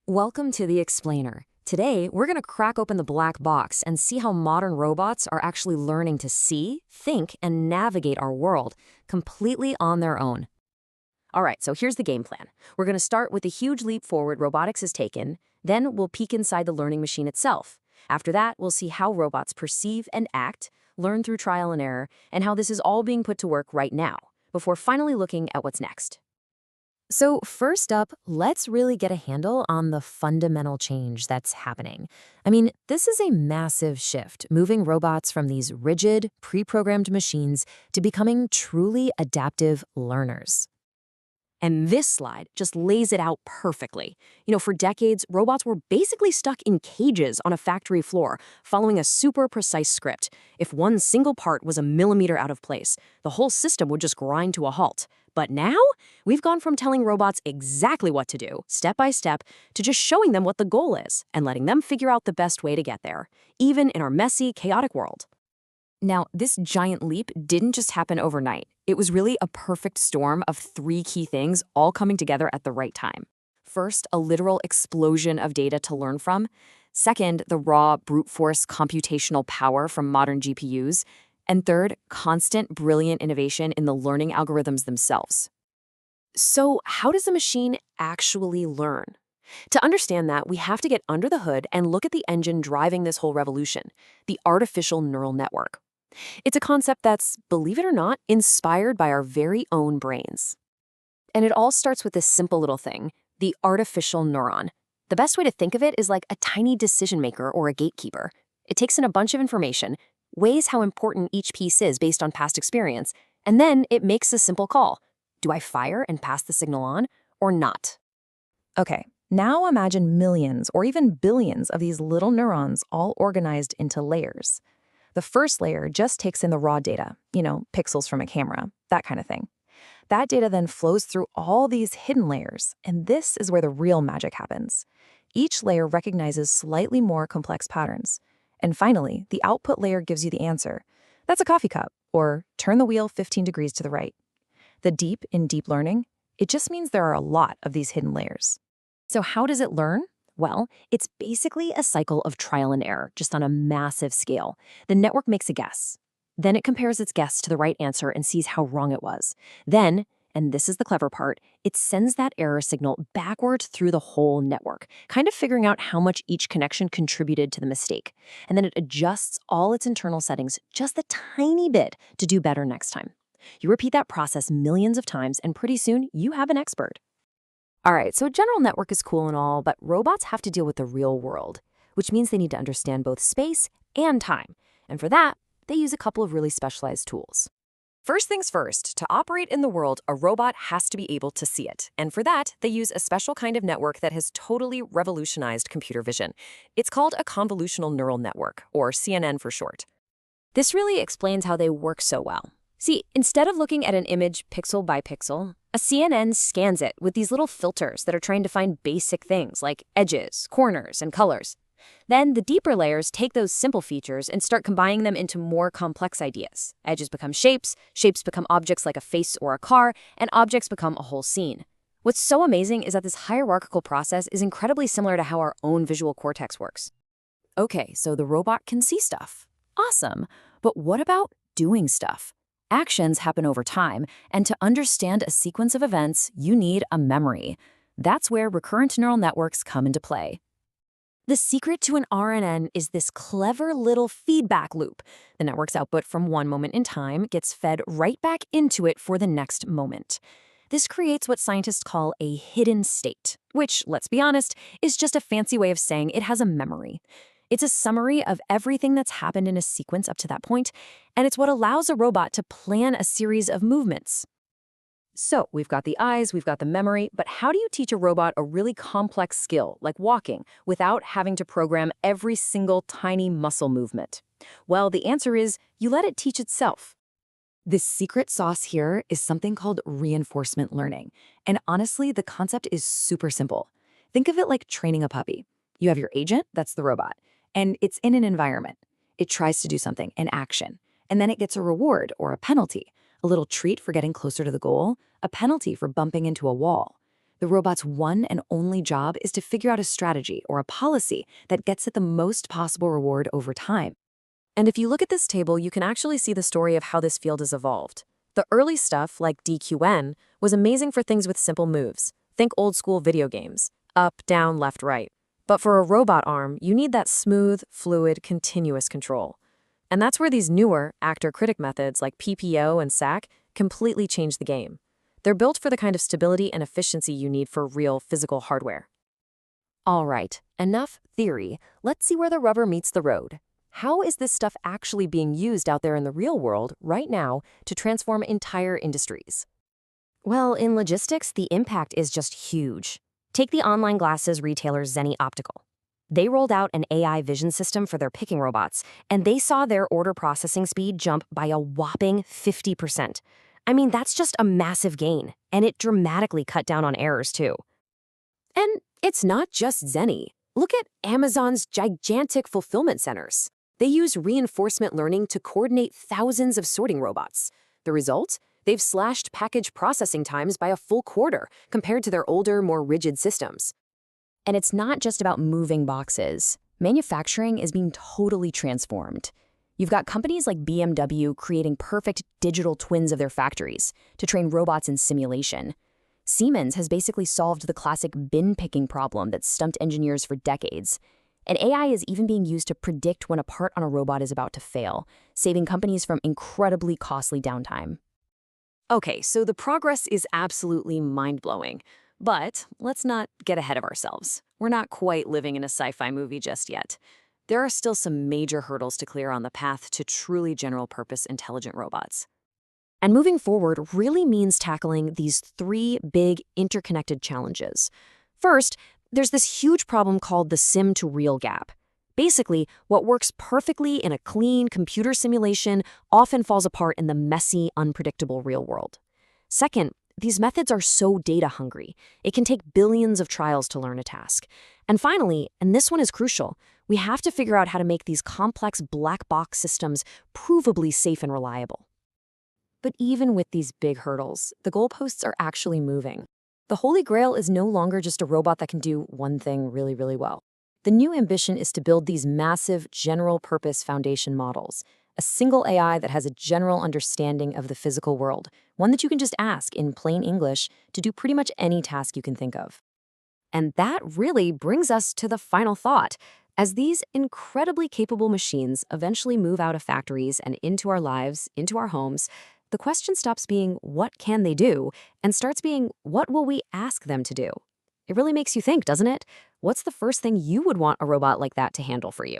Welcome to the Explainer. Today, we're going to crack open the black box and see how modern robots are actually learning to see, think, and navigate our world completely on their own. All right, so here's the game plan. We're going to start with the huge leap forward robotics has taken, then we'll peek inside the learning machine itself. After that, we'll see how robots perceive and act, learn through trial and error, and how this is all being put to work right now, before finally looking at what's next. So first up, let's really get a handle on the fundamental change that's happening. This is a massive shift, moving robots from these rigid, pre-programmed machines to becoming truly adaptive learners. And this slide just lays it out perfectly. For decades, robots were basically stuck in cages on a factory floor, following a super precise script. If one single part was a millimeter out of place, the whole system would just grind to a halt. But now, we've gone from telling robots exactly what to do, step by step, to just showing them what the goal is and letting them figure out the best way to get there, even in our messy, chaotic world. Now, this giant leap didn't just happen overnight. It was really a perfect storm of three key things all coming together at the right time. First, a literal explosion of data to learn from. Second, the raw, brute force computational power from modern GPUs. And third, constant, brilliant innovation in the learning algorithms themselves. So, how does a machine actually learn? To understand that, we have to get under the hood and look at the engine driving this whole revolution, the artificial neural network. It's a concept that's, believe it or not, inspired by our very own brains. And it all starts with this simple little thing, the artificial neuron. The best way to think of it is like a tiny decision maker or a gatekeeper. It takes in a bunch of information, weighs how important each piece is based on past experience, and then it makes a simple call. Do I fire and pass the signal on, or not? Okay, now imagine millions or even billions of these little neurons all organized into layers. The first layer just takes in the raw data, pixels from a camera, that kind of thing. That data then flows through all these hidden layers, and this is where the real magic happens. Each layer recognizes slightly more complex patterns. And finally, the output layer gives you the answer. That's a coffee cup, or turn the wheel 15 degrees to the right. The deep in deep learning, it just means there are a lot of these hidden layers. So how does it learn? Well, it's basically a cycle of trial and error, just on a massive scale. The network makes a guess. Then it compares its guess to the right answer and sees how wrong it was. Then, and this is the clever part, it sends that error signal backwards through the whole network, kind of figuring out how much each connection contributed to the mistake. And then it adjusts all its internal settings just a tiny bit to do better next time. You repeat that process millions of times, and pretty soon you have an expert. All right, so general network is cool and all, but robots have to deal with the real world, which means they need to understand both space and time. And for that, they use a couple of really specialized tools. First things first, to operate in the world, a robot has to be able to see it. And for that, they use a special kind of network that has totally revolutionized computer vision. It's called a convolutional neural network, or CNN for short. This really explains how they work so well. See, instead of looking at an image pixel by pixel, a CNN scans it with these little filters that are trying to find basic things like edges, corners, and colors. Then the deeper layers take those simple features and start combining them into more complex ideas. Edges become shapes, shapes become objects like a face or a car, and objects become a whole scene. What's so amazing is that this hierarchical process is incredibly similar to how our own visual cortex works. Okay, so the robot can see stuff. Awesome. But what about doing stuff? Actions happen over time, and to understand a sequence of events, you need a memory. That's where recurrent neural networks come into play. The secret to an RNN is this clever little feedback loop. The network's output from one moment in time gets fed right back into it for the next moment. This creates what scientists call a hidden state, which, let's be honest, is just a fancy way of saying it has a memory. It's a summary of everything that's happened in a sequence up to that point, and it's what allows a robot to plan a series of movements. So we've got the eyes, we've got the memory, but how do you teach a robot a really complex skill, like walking, without having to program every single tiny muscle movement? Well, the answer is you let it teach itself. This secret sauce here is something called reinforcement learning. And honestly, the concept is super simple. Think of it like training a puppy. You have your agent, that's the robot, and it's in an environment. It tries to do something, an action, and then it gets a reward or a penalty, a little treat for getting closer to the goal, a penalty for bumping into a wall. The robot's one and only job is to figure out a strategy or a policy that gets it the most possible reward over time. And if you look at this table, you can actually see the story of how this field has evolved. The early stuff, like DQN, was amazing for things with simple moves. Think old-school video games, up, down, left, right. But for a robot arm, you need that smooth, fluid, continuous control. And that's where these newer actor-critic methods like PPO and SAC completely change the game. They're built for the kind of stability and efficiency you need for real physical hardware. All right, enough theory. Let's see where the rubber meets the road. How is this stuff actually being used out there in the real world right now to transform entire industries? Well, in logistics, the impact is just huge. Take the online glasses retailer Zenni Optical. They rolled out an AI vision system for their picking robots, and they saw their order processing speed jump by a whopping 50%. I mean, that's just a massive gain, and it dramatically cut down on errors, too. And it's not just Zenni. Look at Amazon's gigantic fulfillment centers. They use reinforcement learning to coordinate thousands of sorting robots. The result? They've slashed package processing times by a full quarter compared to their older, more rigid systems. And it's not just about moving boxes. Manufacturing is being totally transformed. You've got companies like BMW creating perfect digital twins of their factories to train robots in simulation. Siemens has basically solved the classic bin picking problem that stumped engineers for decades. And AI is even being used to predict when a part on a robot is about to fail, saving companies from incredibly costly downtime. Okay, so the progress is absolutely mind-blowing. But let's not get ahead of ourselves. We're not quite living in a sci-fi movie just yet. There are still some major hurdles to clear on the path to truly general-purpose intelligent robots. And moving forward really means tackling these three big interconnected challenges. First, there's this huge problem called the sim-to-real gap. Basically, what works perfectly in a clean computer simulation often falls apart in the messy, unpredictable real world. Second, these methods are so data-hungry. It can take billions of trials to learn a task. And finally, and this one is crucial, we have to figure out how to make these complex black box systems provably safe and reliable. But even with these big hurdles, the goalposts are actually moving. The Holy Grail is no longer just a robot that can do one thing really, really well. The new ambition is to build these massive general-purpose foundation models, a single AI that has a general understanding of the physical world, one that you can just ask in plain English to do pretty much any task you can think of. And that really brings us to the final thought. As these incredibly capable machines eventually move out of factories and into our lives, into our homes, the question stops being, what can they do, and starts being, what will we ask them to do? It really makes you think, doesn't it? What's the first thing you would want a robot like that to handle for you?